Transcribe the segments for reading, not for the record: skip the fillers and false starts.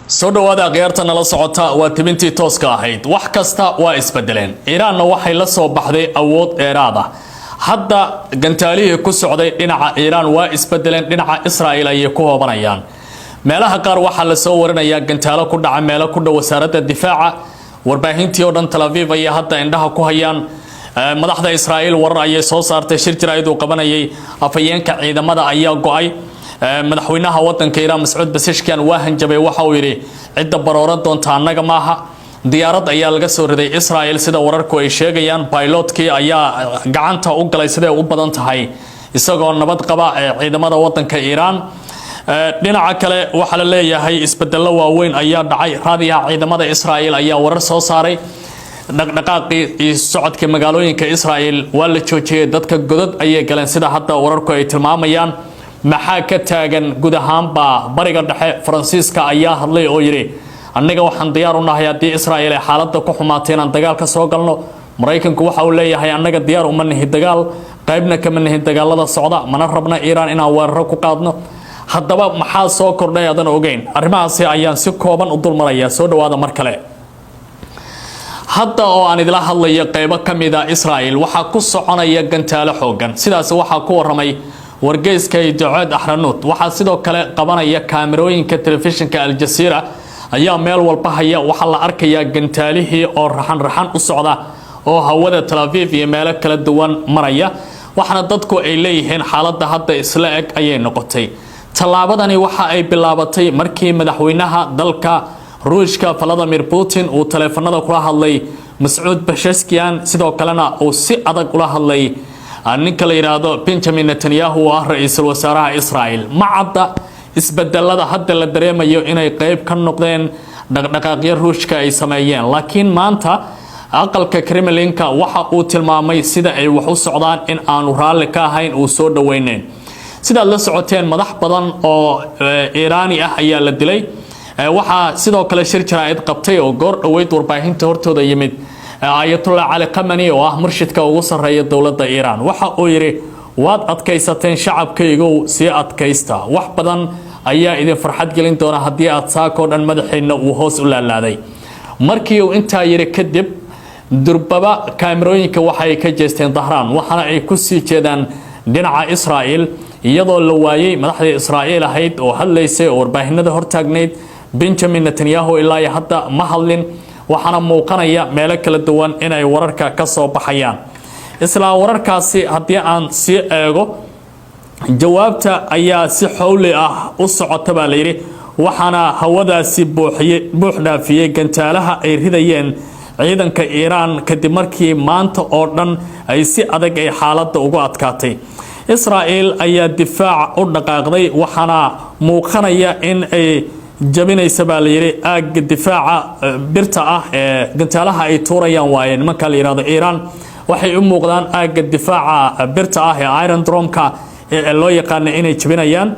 soo dhawaada qiyaartana la socota waa tibintii tooska ahayd wax kasta waa isbedeleen Iiraanna waxay la soo baxday awood dheeraad ah hadda gantaalihii ku socday dhinaca Iiraan waa isbedeleen dhinaca Israa'iil ay ku hoobanayaan meelaha qaar waxa la soo warinayaa gantaalo ku dhaca meelo ku dhow wasaaradda difaaca warbaahintii oo dhan Tel Aviv ay hadda indhaha ku hayaan madaxda Israa'iil warar ay soo saartay shir jiraayad uu qabanayay afayeenka ciidamada ayaa go'ay madaxweynaha wadanka Iiraan Mas'uud Basashkian waa hanjabay waxa uu yiri cidda baroora doonta anaga maaha diyaarad ayaa laga soo riday Israa'iil sida wararku ay sheegayaan pilotkii ayaa gacanta u galay sida u badan tahay isagoo nabad qaba ciidamada wadanka Iiraan dhinaca kale waxa la leeyahay isbedelo waaweyn ayaa dhacay raadiyaha ciidamada Israa'iil ayaa warar soo saaray dhaqdhaqaaqii socodka magaalooyinka Israa'iil waa la joojiyay dadka godad ayay galeen sida hadda wararku ay tilmaamayaan maxaa ka taagan guud ahaanba bariga dhexe Faransiiska ayaa hadlay oo yiri annaga waxaan diyaar u nahay haddii Israa'iil ay xaaladda ku xumaato inaan dagaal ka soo galno Mareykanku waxa uu leeyahay annaga diyaar uma nahay dagaal qaybna kama nahay dagaalada socda mana rabna Iiraan inaan weerar ku qaadno haddaba maxaa soo kordhay adan ogeyn arrimahaasi ayaan si kooban u dulmaraya soo dhawaada mar kale hadda oo aan idila hadlayo qaybo kamida Israa'iil waxa ku soconaya gantaalo xoogan sidaas waxa ku waramay wargeyska DAG Ahranut waxa sidoo kale qabanaya kaamirooyinka telefishinka Al Jazeera ayaa meel walba haya waxa la arkayaa gantaalihii oo raxan u socda oo hawada Tel Aviv iyo meelo kala duwan maraya waxana dadku ay leeyihiin xaaladda hadda isla eg ayay noqotay talaabadani waxa ay bilaabatay markii madaxweynaha dalka Ruushka Vladimir Putin uu telefoonada kula hadlay Mas'uud Basashkian sidoo kalena uu si adag ula hadlay ninka la yiraahdo Benjamin Netanyahu oo ah ra'iisul wasaaraha Israa'iil macadda isbedelada hadda la dareemayo inay qayb ka noqdeen dhaqdhaqaaqyo Ruushka ay sameeyeen laakiin maanta aqalka Kremlinka waxa uu tilmaamay sida ay wax u socdaan in aanu raali ka ahayn uu soo dhaweyneen sida la socoteen madax badan oo Iiraani ah ayaa la dilay waxa sidoo kale shir jiraayad qabtay oo goor dhaweyd warbaahinta hortooda yimid Ayatollah Ali Khamenei oo ah murshidka ugu sareeya dawladda Iiraan waxa uu yiri waad adkaysateen shacabkaygu si adkaysta wax badan ayaa idin farxad gelin doona hadii aad saako dhan madaxeena uu hoos u laalaaday markii uu inta yiri kadib durbaba kaamirooyinka waxay ka jeesteen Dahraan waxana ay ku sii jeedaan dhinaca Israa'iil iyadoo la waayay madaxda Israa'iil ahayd oo hadlaysay oo warbaahinada hortaagneed Benjamin Netanyahu ilaa hadda ma hadlin waxana muuqanaya meel kala duwan inay wararka ka soo baxayaan isla wararkaasi hadii aan si eego jawaabta ayaa si xawli ah u socota baa la yiri waxana hawadaasi buux dhaafiyay gantaalaha ay ridayeen ciidanka Iiraan kadib markii maanta oo dhan ay si adag ay xaaladda ugu adkaatay Israa'iil ayaa difaac u dhaqaaqday waxana muuqanaya in ay jabinaysa baa la yiri aag difaaca birta ah ee gantaalaha ay tuurayaan waayeen marka la yiraahdo Iiraan waxay u muuqdaan aag difaaca birta ah ee Iron Dome-ka ee loo yaqaan inay jabinayaan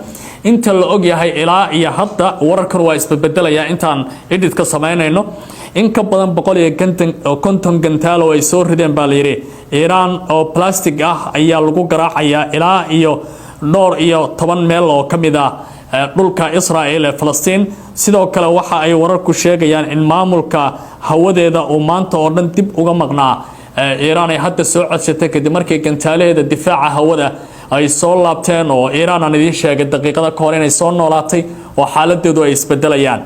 inta la og yahay ilaa iyo hadda wararkan waa isbedelaya intaan edit-ka sameynayno in ka badan 150 gantaalo ay soo rideen baa la yiri Iiraan oo plastic ah ayaa lagu garaacayaa ilaa iyo dhowr iyo 10 meel oo kamida dhulka Israa'iil ee Falastiin sidoo kale waxa ay wararku sheegayaan in maamulka hawadeeda oo maanta oo dhan dib uga maqnaa Iiraan ay hadda soo codsatay kadib markii gantaalaheeda difaaca hawada ay soo laabteen oo Iiraan aan idin sheegay daqiiqada ka hor inay soo noolaatay oo xaaladeedu ay isbedelayaan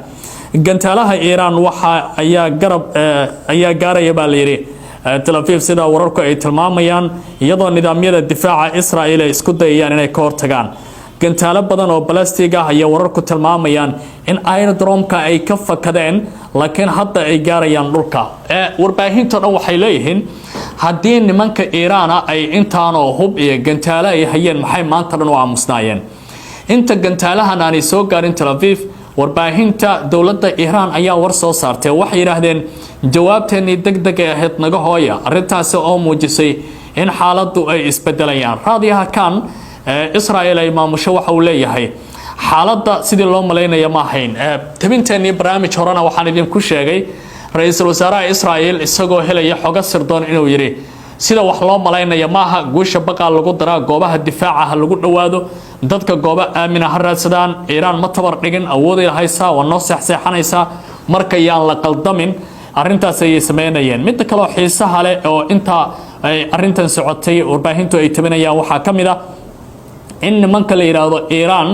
gantaalaha Iiraan waxa ayaa gaaraya baa la yiri Tel Aviv sida wararku ay tilmaamayaan iyadoo nidaamyada difaaca Israa'iil ay isku dayayaan inay ka hortagaan gantaalo badan oo plastic ah ayaa wararku tilmaamayaan in Iron Dome-ka ay ka fakadeen laakiin hadda ay gaarayaan dhulka warbaahinta dhan waxay leeyihiin haddii nimanka Iiraan ay intaan oo hub iyo gantaalo ay hayeen maxay maanta dhan u aamusnaayeen inta gantaalahan aan soo gaarin Tel Aviv warbaahinta dawladda Iiraan ayaa war soo saartay waxay yiraahdeen jawaabteeni degdeg ahayd naga hooya arintaas oo muujisay in xaaladdu ay isbedelayaan raadiyaha kan Israa'iil ay maamusho waxa uu leeyahay xaaladda sidii loo maleynaya ma ahayn tabinteeni barnaamij horena waxaan idin ku sheegay ra'iisul wasaaraha Israa'iil isagoo helaya xoga sirdoon inuu yiri sida wax loo maleynaya maaha guusha baqa lagu daraa goobaha difaaca lagu dhawaado dadka gooba aamina ha raadsadaan Iiraan ma tabar dhigin awooday haysaa waa noo seexseexanaysaa marka yaan la qaldamin arrintaas ay sameynayeen mid kale oo xiisaha leh oo inta ay arrintan socotay warbaahintu ay tabinayaan waxa kamid ah in nimanka la yiraahdo Iiraan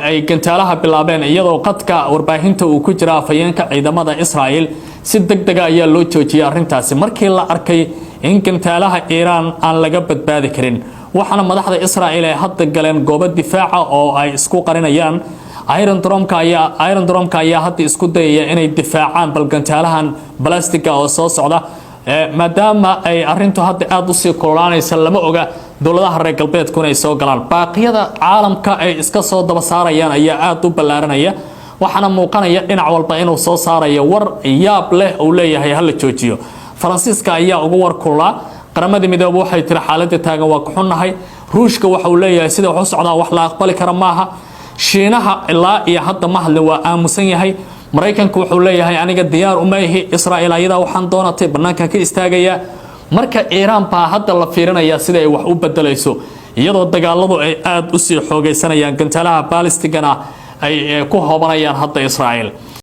ay gantaalaha bilaabeen iyadoo qadka warbaahinta uu ku jira afayeenka ciidamada Israa'iil si degdeg ah ayaa loo joojiyay arrintaasi markii la arkay in gantaalaha Iiraan aan laga badbaadi karin waxaana madaxda Israa'iil ay hadda galeen goobo difaaca oo ay isku qarinayaan Iiraan dromka ayaa hadda isku dayaya inay difaacaan bal gantaalahan balastiga oo soo socda maadaama ay arrintu hadda aad u sii kululaanaysa lama oga dawladaha reer galbeedku inay soo galaan baaqyada caalamka ay iska soo daba saarayaan ayaa aad u ballaaranaya waxaana muuqanaya dhinac walba inuu soo saarayo war yaab leh oo leeyahay hal la joojiyo Faransiiska ayaa ugu war kulaa qaramada midoobay waxay tiri xaaladda taagan waa ku xunnahay ruushka waxa uu leeyahay sida wax u socdaa wax la aqbali kara maaha shiinaha ilaa iyo hadda ma hadlin waa aamusan yahay Mareykanku wuxuu leeyahay aniga diyaar uma ihi Israa'iil ayada waxaan doonatay banaanka ka istaagaya marka Iiraan baa hadda la fiirinaya sida ay wax u bedelayso iyadoo dagaaladu ay aad u sii xoogeysanayaan gantaalaha balistigana ay ku hoobanayaan hadda Israa'iil